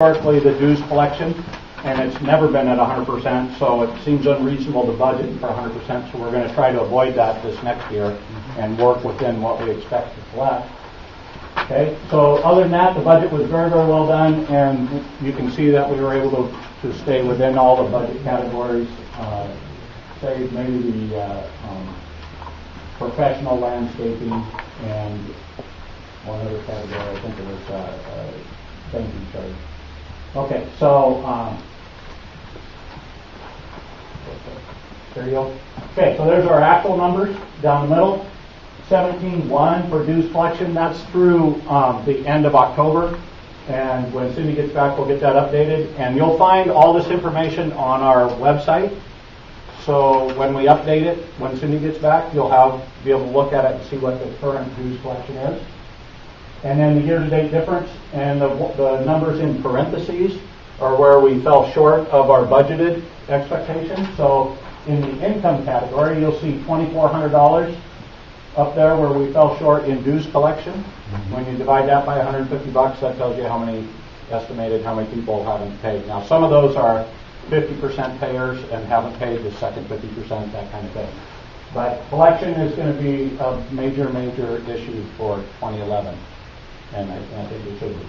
Historically, the dues collection, and it's never been at 100%, so it seems unreasonable to budget for 100%, so we're going to try to avoid that this next year and work within what we expect to collect. Okay, so other than that, the budget was very, very well done, and you can see that we were able to stay within all the budget categories, save maybe the professional landscaping and one other category. I think it was banking charge. Okay, so there you go. Okay, so there's our actual numbers down the middle. 17.1 for dues collection. That's through the end of October, and when Cindy gets back, we'll get that updated. And you'll find all this information on our website. So when we update it, when Cindy gets back, you'll be able to look at it and see what the current dues collection is. And then the year-to-date difference, and the numbers in parentheses are where we fell short of our budgeted expectations. So in the income category, you'll see $2,400 up there where we fell short in dues collection. When you divide that by 150 bucks, that tells you how many people haven't paid. Now, some of those are 50% payers and haven't paid the second 50%, that kind of thing. But collection is going to be a major, major issue for 2011. And I think it should be.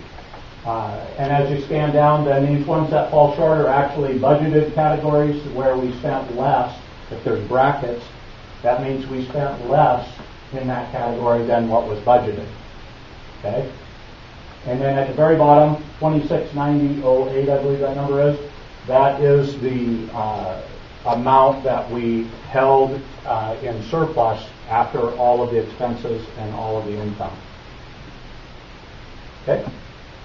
And as you scan down, then these ones that fall short are actually budgeted categories where we spent less. If there's brackets, that means we spent less in that category than what was budgeted. Okay? And then at the very bottom, 2690.08, I believe that number is. That is the amount that we held in surplus after all of the expenses and all of the income. Okay?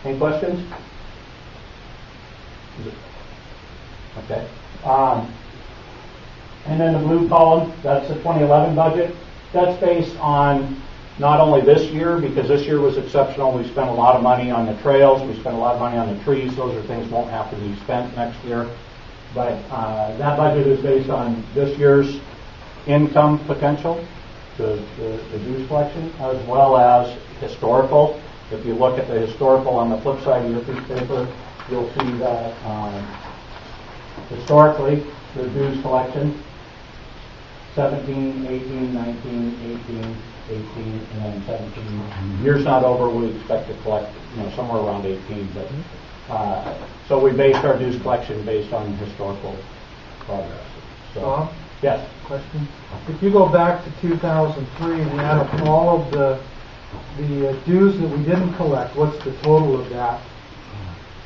Any questions? Okay. And then the blue column, that's the 2011 budget. That's based on not only this year, because this year was exceptional. We spent a lot of money on the trails. We spent a lot of money on the trees. Those are things that won't have to be spent next year. But that budget is based on this year's income potential, the dues collection, as well as historical. If you look at the historical on the flip side of your piece of paper, you'll see that historically, the dues collection, 17, 18, 19, 18, 18, and then 17. Year's not over, we expect to collect somewhere around 18. But so we based our dues collection based on historical progress. So, Tom? Yes? Question? If you go back to 2003 and add up all of the dues that we didn't collect, what's the total of that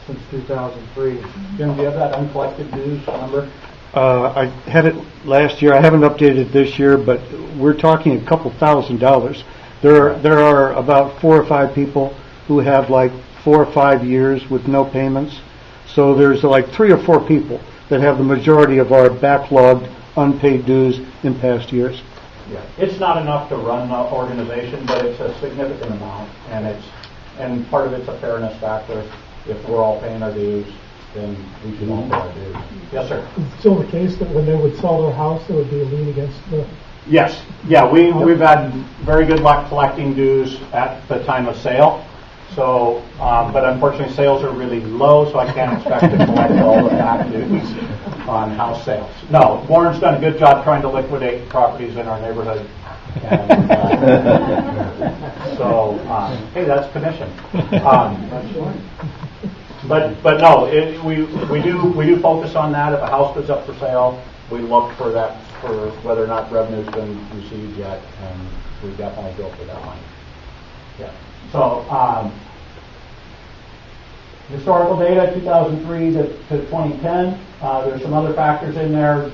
since 2003? Jim, do you have that uncollected dues number? I had it last year. I haven't updated it this year, but we're talking a couple $1,000s. There are about 4 or 5 people who have like 4 or 5 years with no payments. So there's like 3 or 4 people that have the majority of our backlogged unpaid dues in past years. Yeah, it's not enough to run the organization, but it's a significant amount, and part of it's a fairness factor. If we're all paying our dues, then we should all pay our dues. Yes, sir. It's still the case that when they would sell their house, there would be a lien against the... Yes. Yeah, we've had very good luck collecting dues at the time of sale. So, but unfortunately, sales are really low, so I can't expect to collect all the back dues on house sales. No, Warren's done a good job trying to liquidate properties in our neighborhood. And, hey, that's commission. But no, we do focus on that. If a house goes up for sale, we look for that, for whether or not revenue's been received yet, and we definitely go for that one. Yeah. So historical data, 2003 to 2010. There's some other factors in there.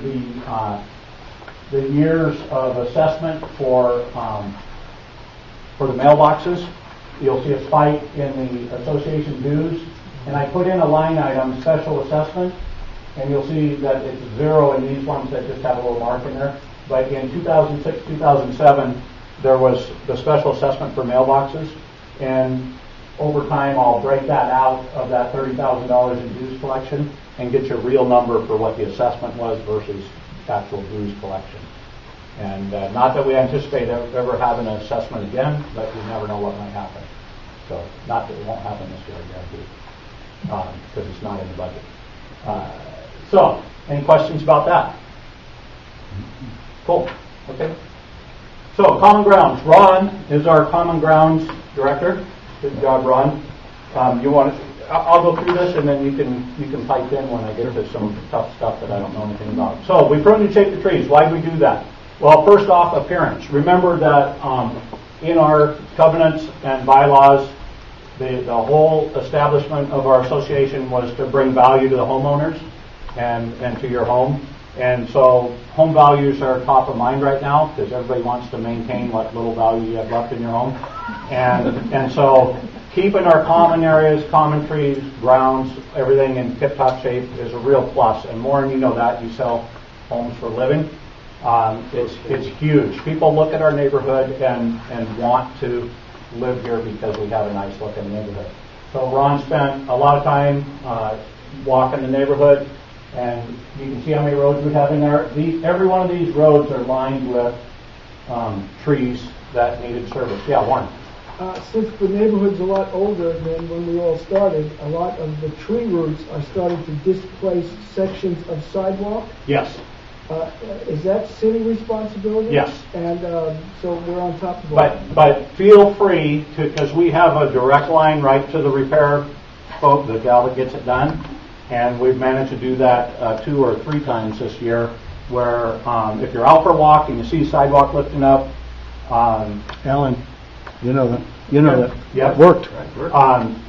The years of assessment for the mailboxes. You'll see a spike in the association dues. And I put in a line item, special assessment, and you'll see that it's 0 in these ones that just have a little mark in there. But in 2006, 2007, there was the special assessment for mailboxes. And over time, I'll break that out of that $30,000 in dues collection and get you a real number for what the assessment was versus actual dues collection. And not that we anticipate ever having an assessment again, but you never know what might happen. So not that it won't happen this year, I guarantee. because it's not in the budget. So, any questions about that? Cool. Okay. So, Common Grounds. Ron is our Common Grounds Director. Good job, Ron. You want to? I'll go through this, and then you can pipe in when I get to some tough stuff that I don't know anything about. So, we prune and shape the trees. Why do we do that? Well, first off, appearance. Remember that in our covenants and bylaws, the whole establishment of our association was to bring value to the homeowners and to your home. And so home values are top of mind right now because everybody wants to maintain what little value you have left in your home. And so keeping our common areas, common trees, grounds, everything in tip-top shape is a real plus. And more, and you know that, you sell homes for a living. It's huge. People look at our neighborhood and want to live here because we have a nice looking neighborhood. So Ron spent a lot of time walking the neighborhood, and you can see how many roads we have in there. Every one of these roads are lined with trees that needed service. Yeah, Warren. Since the neighborhood's a lot older than when we all started, a lot of the tree roots are starting to displace sections of sidewalk. Yes. Is that city responsibility? Yes. And so we're on top of it. But feel free to, because we have a direct line right to the repair folk, the gal that gets it done, and we've managed to do that 2 or 3 times this year. Where if you're out for a walk and you see sidewalk lifting up, Alan, you know that. Yeah. It worked.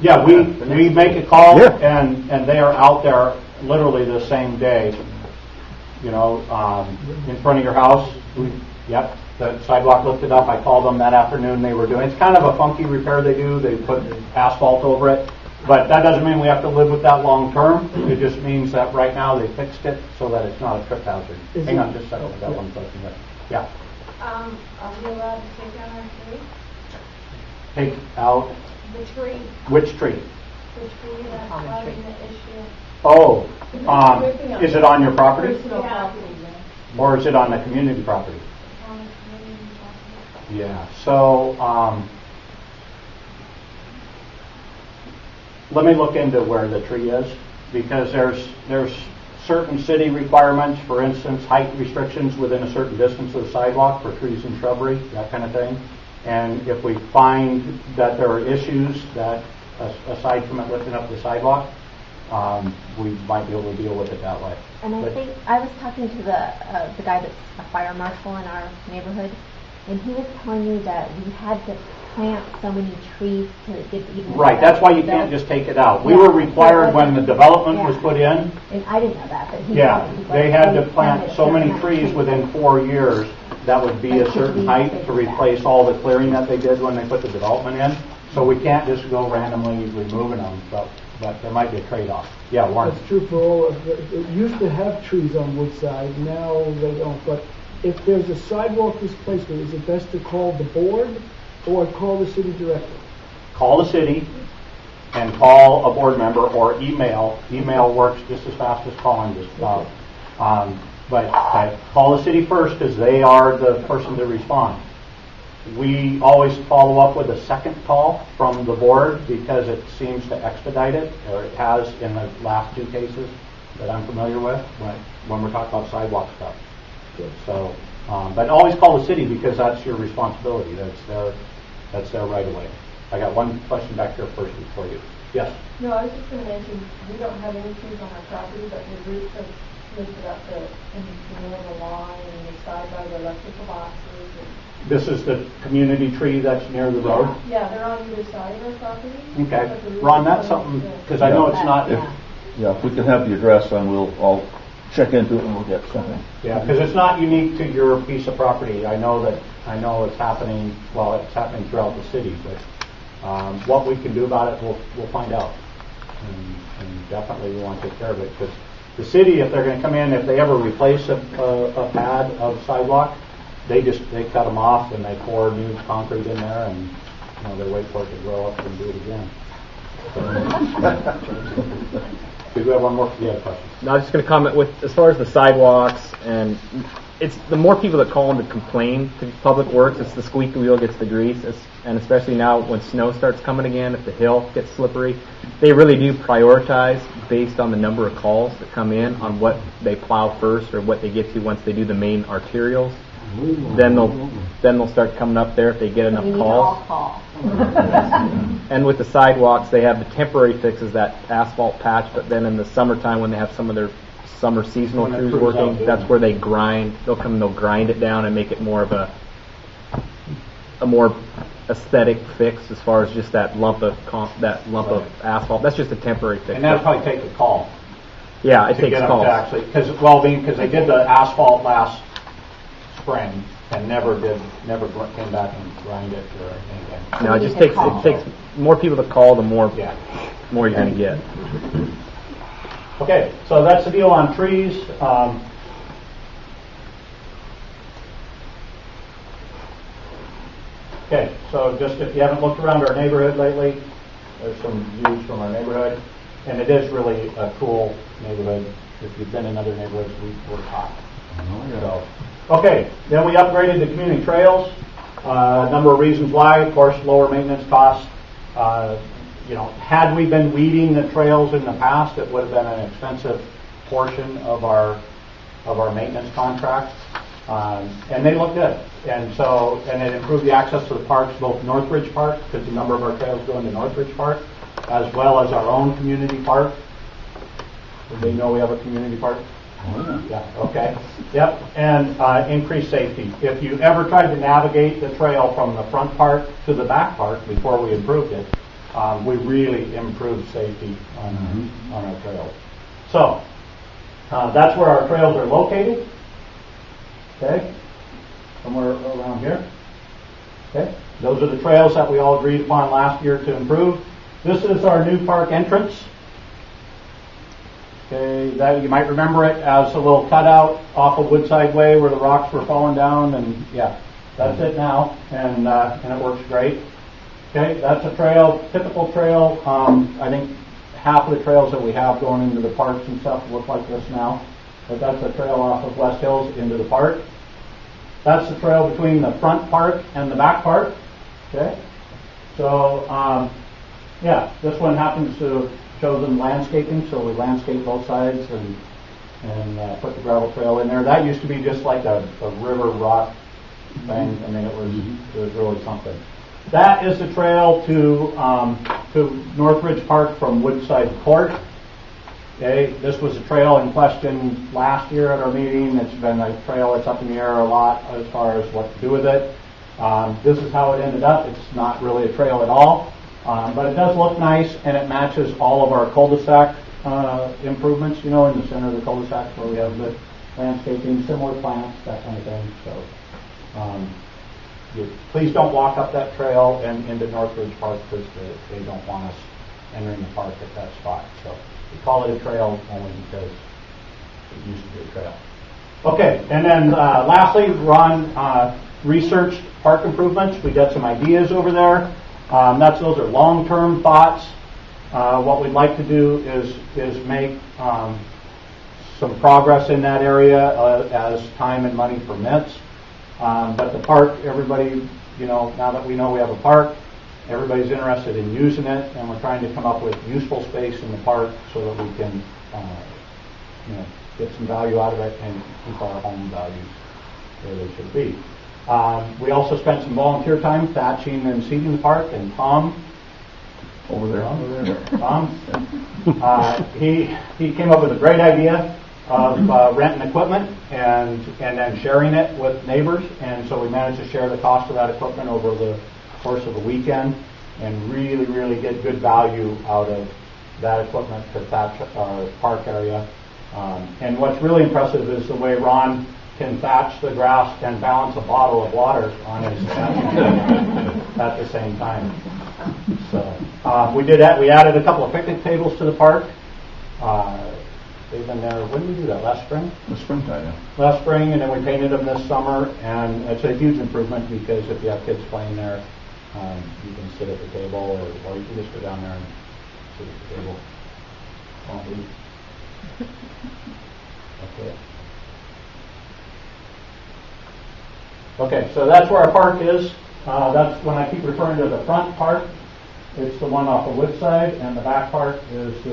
Yeah, we make a call, Yeah. and they are out there literally the same day. You know, in front of your house. Yep, the sidewalk lifted up. I called them that afternoon. They were doing. It's kind of a funky repair they do. They put asphalt over it, but that doesn't mean we have to live with that long term. It just means that right now they fixed it so that it's not a trip hazard. Hang on just a second. I got one question there. Yeah. Are we allowed to take down our tree? Take out The tree. which tree? The tree that's causing the issue. Oh, is it on your property Personal property. or is it on the community property? On the community property. Yeah. So let me look into where the tree is, because there's certain city requirements, for instance, height restrictions within a certain distance of the sidewalk for trees and shrubbery, that kind of thing. And if we find that there are issues that, aside from it lifting up the sidewalk, we might be able to deal with it that way. And I think I was talking to the guy that's a fire marshal in our neighborhood, and he was telling me that we had to plant so many trees to get even. Right, that's why you can't just take it out. We were required when the development was put in. And I didn't know that, but he They had to plant so many trees within 4 years that would be a certain height to replace all the clearing that they did when they put the development in. So we can't just go randomly removing them, but there might be a trade-off. Yeah, Warren. That's true for all of it. Used to have trees on Woodside, now they don't. But if there's a sidewalk displacement, is it best to call the board or call the city director? Call the city and call a board member, or email. Email works just as fast as calling just about. But call the city first because they are the person to respond. We always follow up with a second call from the board because it seems to expedite it, or it has in the last 2 cases that I'm familiar with when we're talking about sidewalk stuff. So, but always call the city because that's your responsibility. That's their right away. I got one question back here first before you. Yes? No, I was just going to mention, we don't have any trees on our property, but the roots have lifted up in the middle of the lawn and the side by the electrical boxes. This is the community tree that's near the road? Yeah, they're on either side of our property. Okay. Ron, that's something, because I know it's not... If we can have the address, then I'll check into it and we'll get something. Yeah, because it's not unique to your piece of property. I know it's happening, it's happening throughout the city, but what we can do about it, we'll find out. And definitely we want to take care of it, because the city, if they're going to come in, if they ever replace a pad of sidewalk, they cut them off and they pour new concrete in there, and they wait for it to grow up and do it again. Do we have one more? Yeah, question. No, I was just going to comment with as far as the sidewalks and it's the more people that call in to complain to Public Works, it's the squeaky wheel gets the grease, and especially now when snow starts coming again, if the hill gets slippery, they really do prioritize based on the number of calls that come in on what they plow first or what they get to once they do the main arterials. Then they'll start coming up there if they get enough We need calls. all call. And with the sidewalks, they have the temporary fixes, that asphalt patch, but then in the summertime when they have some of their summer seasonal When the crews crews working, out doing that's it. where they grind. They'll come and they'll grind it down and make it more of a more aesthetic fix as far as just that lump of of asphalt. That's just a temporary fix. And that'll probably take a call. Yeah, it to takes get them calls. to actually, because they did the asphalt last spring and never came back and grind it or anything. No, it just takes more people to call, the more you're going to get. Okay, so that's the deal on trees. Okay, so just if you haven't looked around our neighborhood lately, there's some views from our neighborhood, and it is really a cool neighborhood. If you've been in other neighborhoods, we're hot. So, okay, then we upgraded the community trails. A number of reasons why, of course, lower maintenance costs. Had we been weeding the trails in the past, it would have been an expensive portion of our maintenance contract. And they look good. And it improved the access to the parks, both Northridge Park, because a number of our trails go into Northridge Park, as well as our own community park. Everybody know we have a community park? Yeah, okay. Yep, and increased safety. If you ever tried to navigate the trail from the front part to the back part before we improved it, we really improved safety on our trails. So, that's where our trails are located. Okay, somewhere around here. Okay, those are the trails that we all agreed upon last year to improve. This is our new park entrance. Okay, that you might remember it as a little cutout off of Woodside Way where the rocks were falling down, and yeah, that's it now, and it works great. Okay, that's a trail, typical trail. I think half of the trails that we have going into the parks and stuff look like this now. But that's a trail off of West Hills into the park. That's the trail between the front park and the back park. Okay, so this one happens to have chosen landscaping, so we landscape both sides and put the gravel trail in there. That used to be just like a river rock thing. I mean, it was really something. That is the trail to Northridge Park from Woodside Court. Okay, this was a trail in question last year at our meeting. It's been a trail that's up in the air a lot as far as what to do with it. This is how it ended up. It's not really a trail at all, but it does look nice, and it matches all of our cul-de-sac improvements, in the center of the cul-de-sac where we have good landscaping, similar plants, that kind of thing. So please don't walk up that trail and into Northridge Park because they don't want us entering the park at that spot. So we call it a trail only because it used to be a trail. Okay, and then lastly, Ron researched park improvements. We got some ideas over there. Those are long-term thoughts. What we'd like to do is make some progress in that area as time and money permits. But the park, everybody, now that we know we have a park, everybody's interested in using it, and we're trying to come up with useful space in the park so that we can, get some value out of it and keep our home values where they should be. We also spent some volunteer time thatching and seeding the park, and Tom, Over there. Tom, he came up with a great idea of renting equipment and then sharing it with neighbors, and so we managed to share the cost of that equipment over the course of a weekend and really, really get good value out of that equipment to thatch our park area. And what's really impressive is the way Ron can thatch the grass and balance a bottle of water on his at the same time. So we did that. We added a couple of picnic tables to the park. They've been there. When did we do that? Last spring? The springtime, yeah. Last spring, and then we painted them this summer, and it's a huge improvement because if you have kids playing there, you can sit at the table, or you can just go down there and sit at the table. Won't leave. Okay. Okay, so that's where our park is. That's when I keep referring to the front park. It's the one off the Woodside, and the back park is